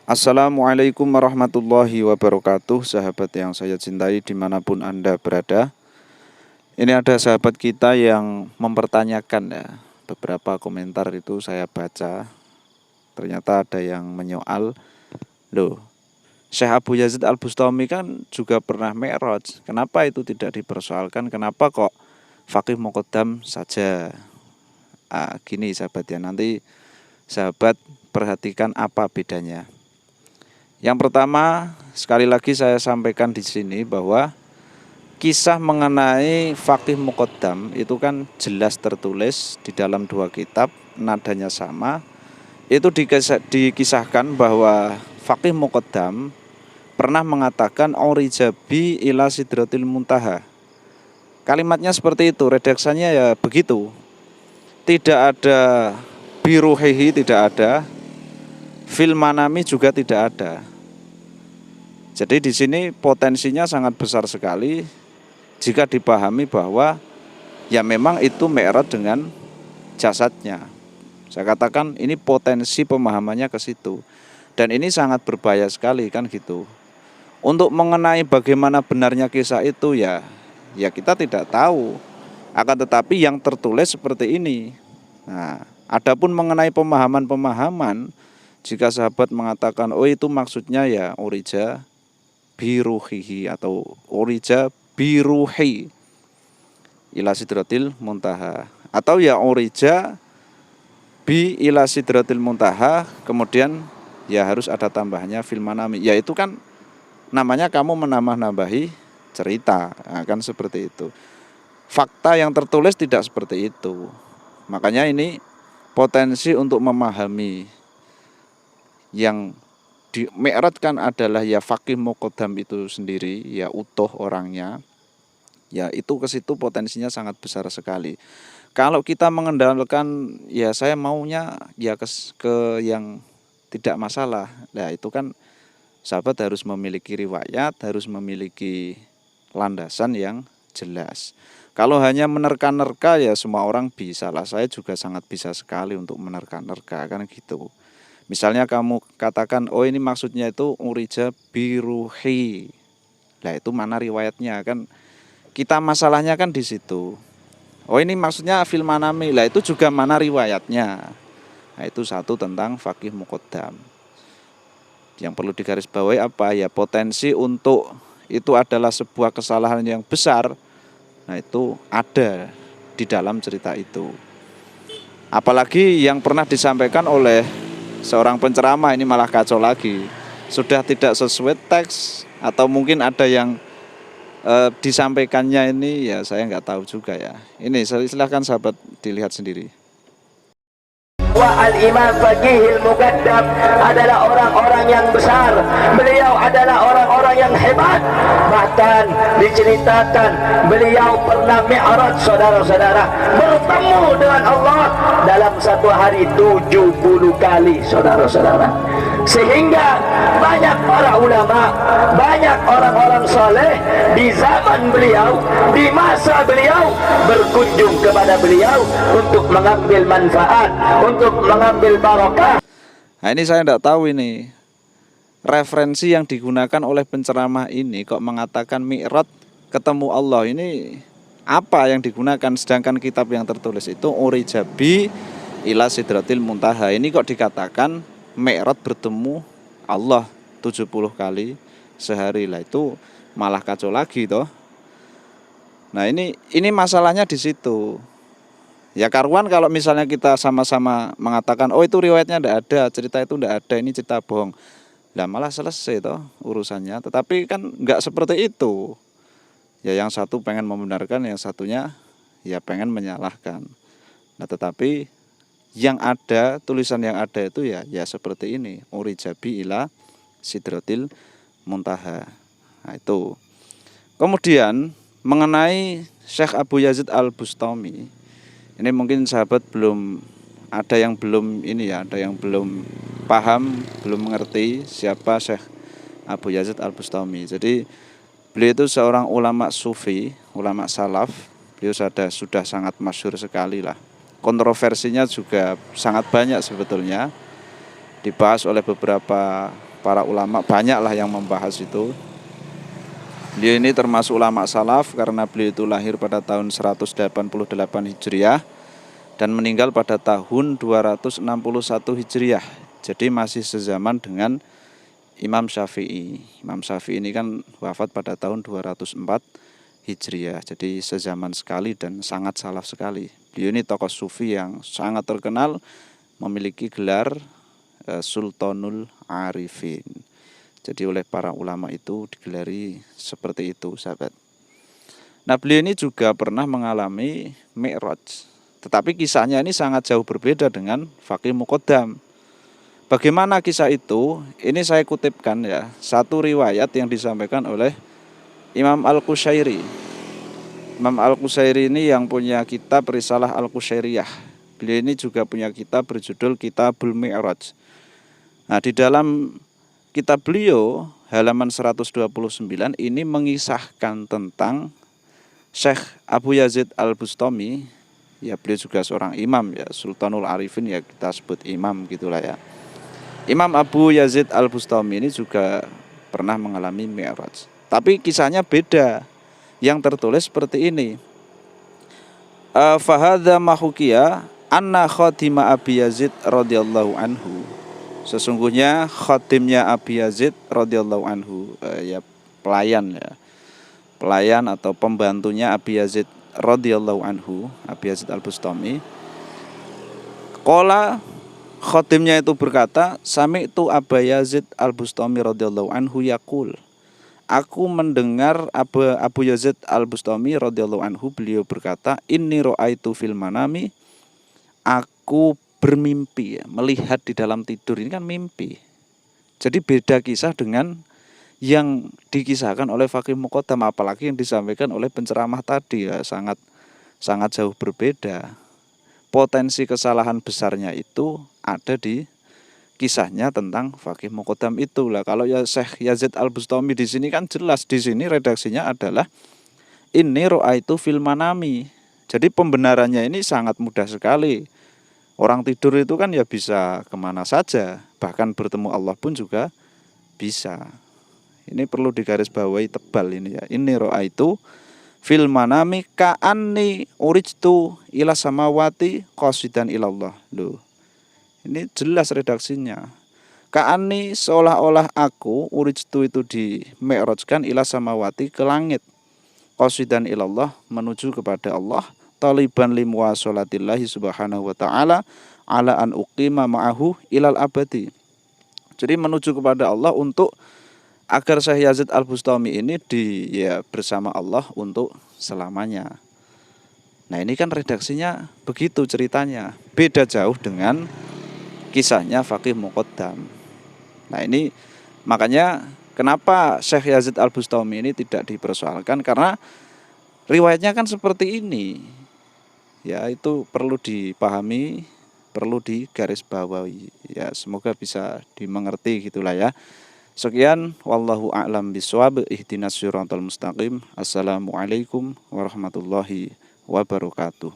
Assalamualaikum warahmatullahi wabarakatuh, sahabat yang saya cintai dimanapun Anda berada. Ini ada sahabat kita yang mempertanyakan ya, beberapa komentar itu saya baca. Ternyata ada yang menyoal, loh, Syekh Abu Yazid Al-Bustami kan juga pernah Mi'raj. Kenapa itu tidak dipersoalkan? Kenapa kok Faqih Muqaddam saja? Gini sahabat ya, nanti sahabat perhatikan apa bedanya. Yang pertama, sekali lagi saya sampaikan di sini bahwa kisah mengenai Faqih Muqaddam itu kan jelas tertulis di dalam dua kitab, nadanya sama. Itu dikisahkan bahwa Faqih Muqaddam pernah mengatakan Aurijabi ila sidratil muntaha. Kalimatnya seperti itu, redaksinya ya begitu. Tidak ada biruhihi, tidak ada, fil manami juga tidak ada. Jadi di sini potensinya sangat besar sekali jika dipahami bahwa ya memang itu Mi'raj dengan jasadnya. Saya katakan ini potensi pemahamannya ke situ. Dan ini sangat berbahaya sekali kan gitu. Untuk mengenai bagaimana benarnya kisah itu ya kita tidak tahu. Akan tetapi yang tertulis seperti ini. Nah, adapun mengenai pemahaman-pemahaman, jika sahabat mengatakan oh itu maksudnya ya urija biruhihi atau urija biruhi ila sidratil muntaha, atau ya urija bi ila sidratil muntaha, kemudian ya harus ada tambahannya fil manami, yaitu kan namanya kamu menambah-nambahi cerita, nah, kan seperti itu. Fakta yang tertulis tidak seperti itu. Makanya ini potensi untuk memahami yang di Mi'raj kan adalah ya Faqih Muqaddam itu sendiri, ya utuh orangnya. Ya itu ke situ potensinya sangat besar sekali. Kalau kita mengendalikan ya saya maunya ya ke yang tidak masalah. Nah, itu kan sahabat harus memiliki riwayat, harus memiliki landasan yang jelas. Kalau hanya menerka-nerka ya semua orang bisa lah. Saya juga sangat bisa sekali untuk menerka-nerka kan gitu. Misalnya kamu katakan, oh ini maksudnya itu urija biruhi. Nah itu mana riwayatnya kan? Kita masalahnya kan di situ. Oh ini maksudnya fil manami. Lah itu juga mana riwayatnya. Nah itu satu tentang Faqih Muqaddam. Yang perlu digarisbawahi apa ya, potensi untuk itu adalah sebuah kesalahan yang besar. Nah itu ada di dalam cerita itu. Apalagi yang pernah disampaikan oleh seorang penceramah, ini malah kacau lagi. Sudah tidak sesuai teks atau mungkin ada yang disampaikannya ini ya saya nggak tahu juga ya. Ini silahkan sahabat dilihat sendiri. Al-Imam Faqihil Muqaddam adalah orang-orang yang besar. Beliau adalah orang-orang yang hebat. Bahkan diceritakan beliau pernah Mi'raj, saudara-saudara, bertemu dengan Allah dalam satu hari 70 kali, saudara-saudara. Sehingga banyak para ulama, banyak orang-orang soleh di zaman beliau, di masa beliau, berkunjung kepada beliau untuk mengambil manfaat, untuk mengambil barokah. Nah ini saya tidak tahu ini referensi yang digunakan oleh penceramah ini kok mengatakan Mi'raj ketemu Allah, ini apa yang digunakan, sedangkan kitab yang tertulis itu Urijabi ila sidratil muntaha. Ini kok dikatakan Mi'raj bertemu Allah 70 kali sehari. Lah itu malah kacau lagi toh. Nah ini masalahnya di situ. Ya karuan kalau misalnya kita sama-sama mengatakan oh itu riwayatnya tidak ada, cerita itu tidak ada, ini cerita bohong. Lah malah selesai toh urusannya. Tetapi kan enggak seperti itu. Ya yang satu pengen membenarkan, yang satunya ya pengen menyalahkan. Nah tetapi yang ada, tulisan yang ada itu ya seperti ini, Urijabi ila sidratil muntaha. Nah itu. Kemudian mengenai Syekh Abu Yazid Al-Bustami, ini mungkin sahabat belum ada yang belum ini ya, ada yang belum paham, belum mengerti siapa Syekh Abu Yazid Al-Bustami. Jadi beliau itu seorang ulama sufi, ulama salaf. Beliau sudah sangat masyhur sekali lah. Kontroversinya juga sangat banyak sebetulnya, dibahas oleh beberapa para ulama banyaklah yang membahas itu. Beliau ini termasuk ulama salaf karena beliau itu lahir pada tahun 188 Hijriah dan meninggal pada tahun 261 Hijriah. Jadi masih sezaman dengan Imam Syafi'i. Imam Syafi'i ini kan wafat pada tahun 204 Hijriah. Jadi sezaman sekali dan sangat salaf sekali. Beliau ini tokoh sufi yang sangat terkenal, memiliki gelar Sultanul Arifin. Jadi oleh para ulama itu digelari seperti itu, sahabat. Nah, beliau ini juga pernah mengalami Mi'raj. Tetapi kisahnya ini sangat jauh berbeda dengan Faqih Muqaddam. Bagaimana kisah itu? Ini saya kutipkan ya, satu riwayat yang disampaikan oleh Imam Al-Qushairi. Imam Al-Qushairi ini yang punya kitab Risalah Al-Qushairiyah. Beliau ini juga punya kitab berjudul Kitabul Mi'raj. Nah, di dalam kitab beliau halaman 129 ini mengisahkan tentang Syekh Abu Yazid Al-Bustami. Ya, beliau juga seorang imam ya, Sultanul Arifin ya, kita sebut imam gitulah ya. Imam Abu Yazid Al-Bustami ini juga pernah mengalami Mi'raj. Tapi kisahnya beda. Yang tertulis seperti ini. Fahadha mahukiya anna khatima Abi Yazid radhiyallahu anhu. Sesungguhnya khatimnya Abi Yazid radhiyallahu anhu, ya pelayan ya. Pelayan atau pembantunya Abi Yazid radhiyallahu anhu, Abi Yazid Al-Bustami. Qala, khatimnya itu berkata, sami'tu Aba Yazid Al-Bustami radhiyallahu anhu yaqul. Aku mendengar Abu Yazid Al-Bustami radhiyallahu anhu, beliau berkata, inni ra'aitu fil manami, aku bermimpi ya, melihat di dalam tidur. Ini kan mimpi. Jadi beda kisah dengan yang dikisahkan oleh Faqih Muqaddam, apalagi yang disampaikan oleh penceramah tadi ya, sangat jauh berbeda. Potensi kesalahan besarnya itu ada di kisahnya tentang Faqih Muqaddam itulah. Kalau ya Syekh Yazid Al-Bustami di sini kan jelas, di sini redaksinya adalah inni ra'aitu fil manami. Jadi pembenarannya ini sangat mudah sekali. Orang tidur itu kan ya bisa kemana saja, bahkan bertemu Allah pun juga bisa. Ini perlu digarisbawahi tebal ini ya. Inni ra'aitu fil manami ka'anni urijtu ila samawati qasidan ilallah. Loh. Ini jelas redaksinya. Ka'anni seolah-olah aku urijtu itu di mi'rajkan ila samawati ke langit. Qasidan ilallah menuju kepada Allah. Taliban limuwasolatillahi subhanahu wa ta'ala ala an uqima ma'ahu ilal abadi. Jadi menuju kepada Allah untuk agar Syekh Yazid Al-Bustami ini bersama Allah untuk selamanya. Nah, ini kan redaksinya begitu ceritanya. Beda jauh dengan kisahnya Faqih Muqaddam. Nah, ini makanya kenapa Syekh Yazid Al-Bustami ini tidak dipersoalkan, karena riwayatnya kan seperti ini. Ya, itu perlu dipahami, perlu digarisbawahi. Ya, semoga bisa dimengerti gitulah ya. Sekian, wallahu a'lam bishawab. Ihdinas siratal mustaqim. Assalamualaikum warahmatullahi wabarakatuh.